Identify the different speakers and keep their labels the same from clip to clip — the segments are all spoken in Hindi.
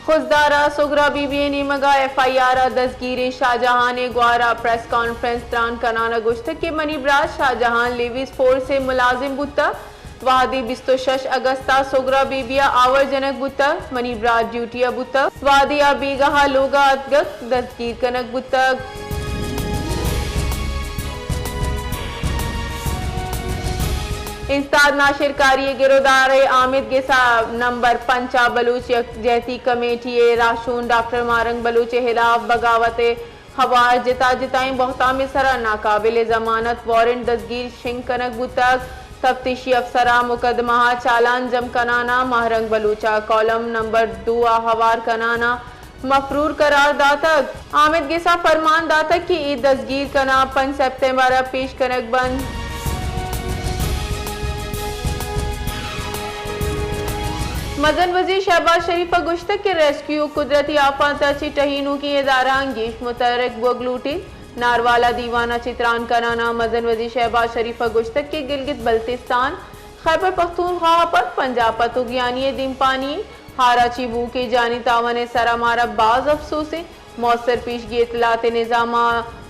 Speaker 1: खुजदारा सुगरा बीबी निमगा FIR दसगीर शाहजहां ग्वारा प्रेस कॉन्फ्रेंस त्रान कनाना गुश्त के मनीबराज शाहजहां लेविस फोर से मुलाजिम बुता वादी 26 अगस्ता सुगरा बीबिया आवर्जनक बुता मनीबराज ड्यूटिया बुता वादिया बीगहा लोगा अदगक दसगीर कनक बुता इंस्ताद नाशिरकारी गिरोदार आमिद गेसा नंबर 5 बलूच जहती कमेटी राशून डॉक्टर मारंग बलूच खिलाफ बगावत हवार जिता जिताई बहुता में सरा नाकाबिल जमानत वारंट दसगीर शिंग कनक बुतक तफ्तीशी अफसरा मुकदमा चालान जम कनाना महरंग बलूचा कॉलम नंबर 2 हवार कनाना मफरूर करार दातक आमिद गेसा फरमान दातक की ईद दसगीर कना 5 सितंबर पेश कनक बंद मदन वजीर शहबाज शरीफ गुश्तक के रेस्क्यू कुदरती आफत टहीनू की इदारा अंगेश मुतरक बगलूटी नारवाला दीवाना चित्रान कनाना मदन वजीर शहबाज शरीफ गुश्तक के गिलगित बल्तिस्तान खैबर पख्तूनख्वा पर पंजाब पतुगियानी दिमपानी हारा चिबू के जानी तावन सरामारा बाज अफसोसे मौसर पेशगी इतलात निजामा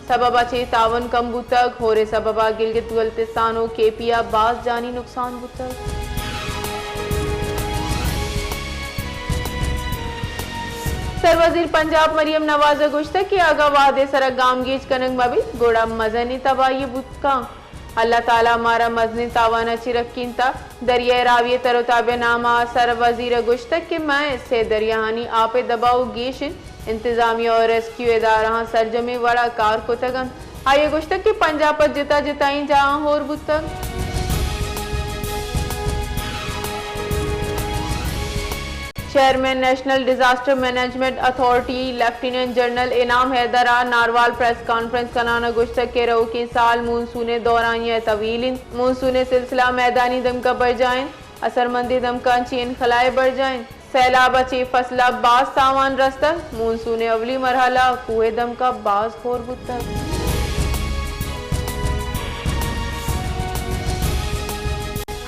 Speaker 1: सबबा चे तावन कम बुतक होरे सबबा गिलगित बल्तिस्तान केपिया बाज जानी नुकसान बुतक सरवजीर पंजाब मरियम नवाज गुश्तक के आगा वादे सरा गामगीज कनक मबी गोड़ा मजनी तबाही बुतका अल्लाह ताला मारा मजनी तावाना चिरकिनता दरिया राविय तरोताबे नामा सरवजीर गुश्तक के मैं से दरियाहानी आपे दबाव गेशन इंतजामिया और रेस्क्यू इदारा सरजमी वड़ा कार को तगन आये गुश्तक के पंजाब पर जिता जिताई जहां होर बुतक chairman national disaster management authority lieutenant general Inam हैदरा नारवाल प्रेस कॉन्फ्रेंस कनाना गुश्तक के रहो के साल मानसून दौरान तवीलिन मानसून सिलसिला मैदानी दमका बढ़ जाए असरमंदी दमका चीन खलाए बढ़ जाए सैलाब अच्छी फसला बाज सामान रस्तक मानसून अवली मरहला कुए दमका बाज खोर बुतक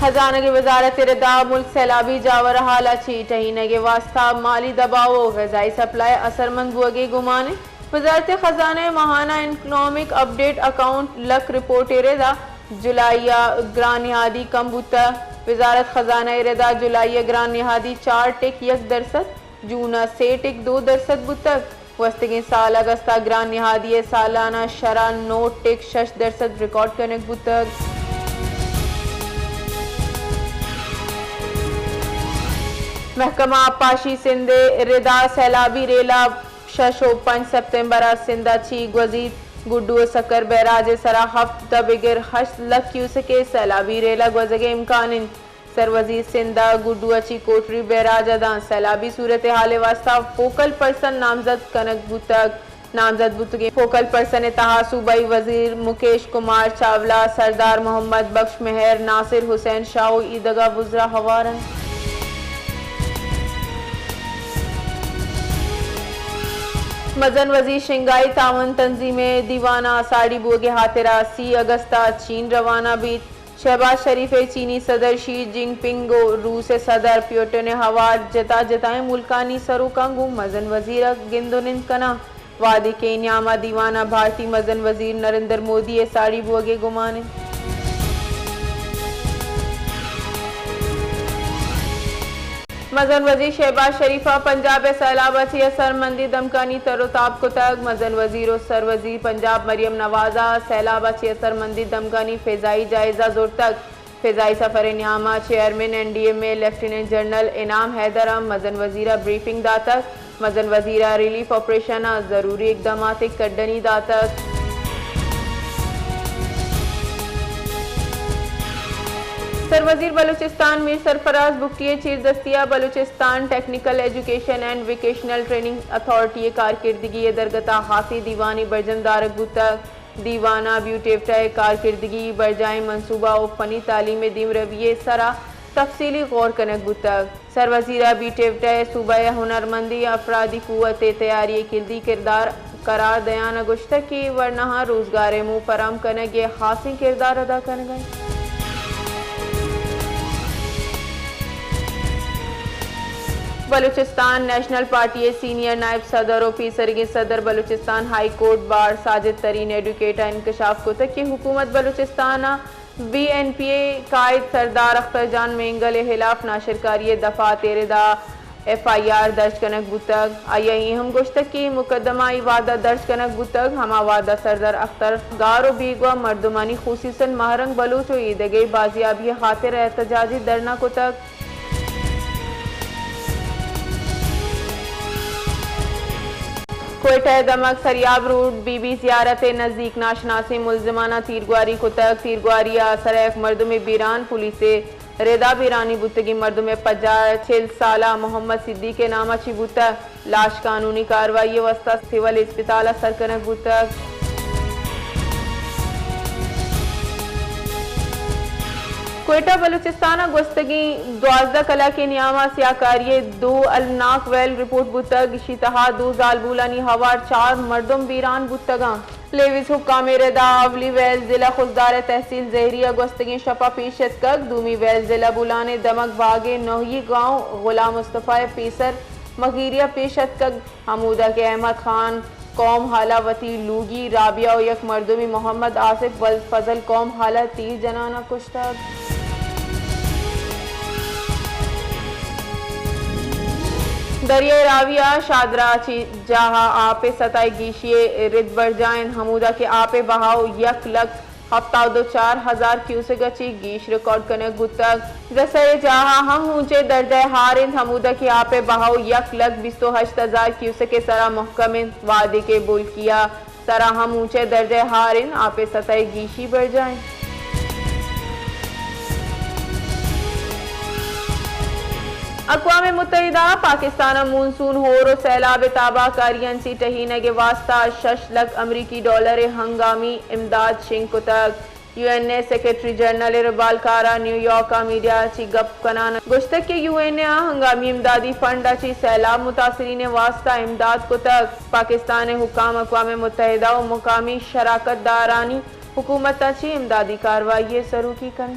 Speaker 1: खजाना की वजारत रदा मुल्क सैलाबी जावर हाला छी टहीने के वास्ता माली दबाव गजाई सप्लाई असरमंद बुगे गुमाने वजारत खजाना महाना इकनॉमिक अपडेट अकाउंट लक रिपोर्ट रदा जुलाइया ग्रान निहादी कम बुता वजारत खजाना रदा जुलाइया ग्रान निहादी 4.1% जूना से 2% बुतक वस्तगी साल अगस्ता ग्रान निहादी सालाना शरा 9.6% रिकॉर्ड करने बुतक महकमा पाशी सिंधे रिदा सैलाबी रेला 5 सितंबर सिंधा छी गजीद गुड्डू सकर बैराज सरा हफ्त बिगर 8 लाख क्यूसेक सैलाबी रेला गजगे इम्कान सरवजीर सिंधा गुड्डू अच्छी कोटरी बैराज अदा सैलाबी सूरत हाल वास्ता फोकल पर्सन नामजद कनक बुतक नामजद बुतगे फोकल पर्सन तहा सूबाई वजीर मुकेश कुमार चावला सरदार मोहम्मद बख्श मेहर नासिर हुसैन शाह ईदगा वुजरा हवारन मजन वजीर शिंगाई तावन तंजीमें दीवाना साड़ी बोगे हाथिरा 80 अगस्ता चीन रवाना बीत शहबाज शरीफ चीनी सदर शी जिनपिंग रूस सदर प्योटो ने हवार जता जताए मुल्कानी सरोकांगू मजन वजीर गिंदुनिंद कना वादी के न्यामा दीवाना भारतीय मजन वजीर नरेंद्र मोदी साड़ी बोगे गुमाने मजन वजीर शहबाज शरीफा पंजाब सैलाब अच्छी असरमंदी दमकानी तरोताब को तक मजन वजीर सर वजीर पंजाब मरियम नवाजा सैलाब अच्छी असरमंदी दमकानी फ़िज़ाई जायजा जोर तक फ़िज़ाई सफ़र न्यामा चेयरमैन NDA में लेफ्टिनेंट जनरल इनाम हैदरा मजन वजीरा ब्रीफिंग दातक मजन वजीरा रिलीफ ऑपरेशन ज़रूरी इकदाम कड्डनी दातक सरवजीर बलूचिस्तान मीर सरफराज बुगटिया चीर दस्तिया Balochistan technical education and vocational training authority कारकिर्दगी दरगता हाथी दीवानी बरजमदारक बुतक दीवाना ब्यूटेफ्टा कारकिर्दगी बरजाए मनसूबा और फनी तालीम दीम रविये सरा तफसीली गौर कनक बुतक सरवजीरा ब्यूटेफ्टा सूबा हुनरमंदी अफरादी कुत तैयारी किल्दी किरदार करार दयान गुश्तक की वरना रोजगार मुँह फराम कनक ये खासी किरदार अदा कर गए। बलूचिस्तान नेशनल पार्टी सीनियर नायब सदर और फीसरगी सदर Balochistan high court bar Sajid तरीन एडुकेटर इंकशाफ को तक की हुकूमत बलूचिस्तान BNPA कायद सरदार अख्तर जान मेंगल खिलाफ नाशरकारी दफा 13 FIR दर्ज कनक बुतक आई हम गोश्तक की मुकदमा वादा दर्ज कनक बुतक हमा वादा सरदार अख्तर गारो बीगवा मर्दमानी खुसूसन महरंग बलूच और ईदगे बाजियाबी खातिर एहतजाजी धरना को तक कोयटा दमक सरियाब रूट बीबी जियारत नज़दीक नाशनासी मुलजमाना तीरगुआरी को तक तीरगुआरी सरैक मर्दुम बीरान पुलिस रेदा बीरानी बुतगी मर्दुम 56 साला मोहम्मद सिद्दीक के नामा ची बुतक लाश कानूनी कार्रवाई वस्ता सिविल अस्पताल सरकनक बुतक कोयटा बलूचिस्तान गोस्तगी 12 कला के नियामा सियाकारी 2 अलनाक वेल रिपोर्ट बुतग शितहा 2 जालबुलानी हवार 4 मर्दम बीरान बुतगा लेविस हुक्काम रेदा अवली वेल जिला खुजदार तहसील जहरिया गोस्तगी शपा पीशत कक दूमी वेल जिला बुलाने दमक बागे नोही गांव गुलाम मुस्तफ़ा पीसर मगीरिया पेशत कक हमूदा के अहमद खान कौम हालावती लूगी राबिया और यक मर्दुमी मोहम्मद आसिफ वल फजल कौम हाला 30 जनाना कुश्तक दरिया राविया शादराची जहा आपे सताई गीशिए रिद बरजाइन हमूदा के आपे बहाव 1,04,000 क्यूसेक गची गीश रिकॉर्ड करने गुतक जैसे जहा हम ऊंचे दर्जा हारिंद हमूदा के आपे बहाव 1,28,000 क्यूसेक के सरा महकम वादे के बोल किया सरा हम ऊंचे दर्जा हारिंद आपे सताई गीशी बरजाइन अक़वाम मुत्तहिदा पाकिस्तान मानसून होर सैलाब ताबाकारियन सी टहीने के वास्ता 6 लाख अमरीकी डॉलर हंगामी इमदाद शिंग को तक UN सेक्रेटरी जनरल रबालकारा न्यूयॉर्क का मीडिया ची गप कनान गुश्तक के UN हंगामी इमदादी फंड ची सैलाब मुतासरीन वास्ता इमदाद को तक पाकिस्तान हुकाम अक़वाम मुत्तहिदा और मुकामी शराकत दारानी हुकूमत ची इमदादी कार्रवाई सरू की कन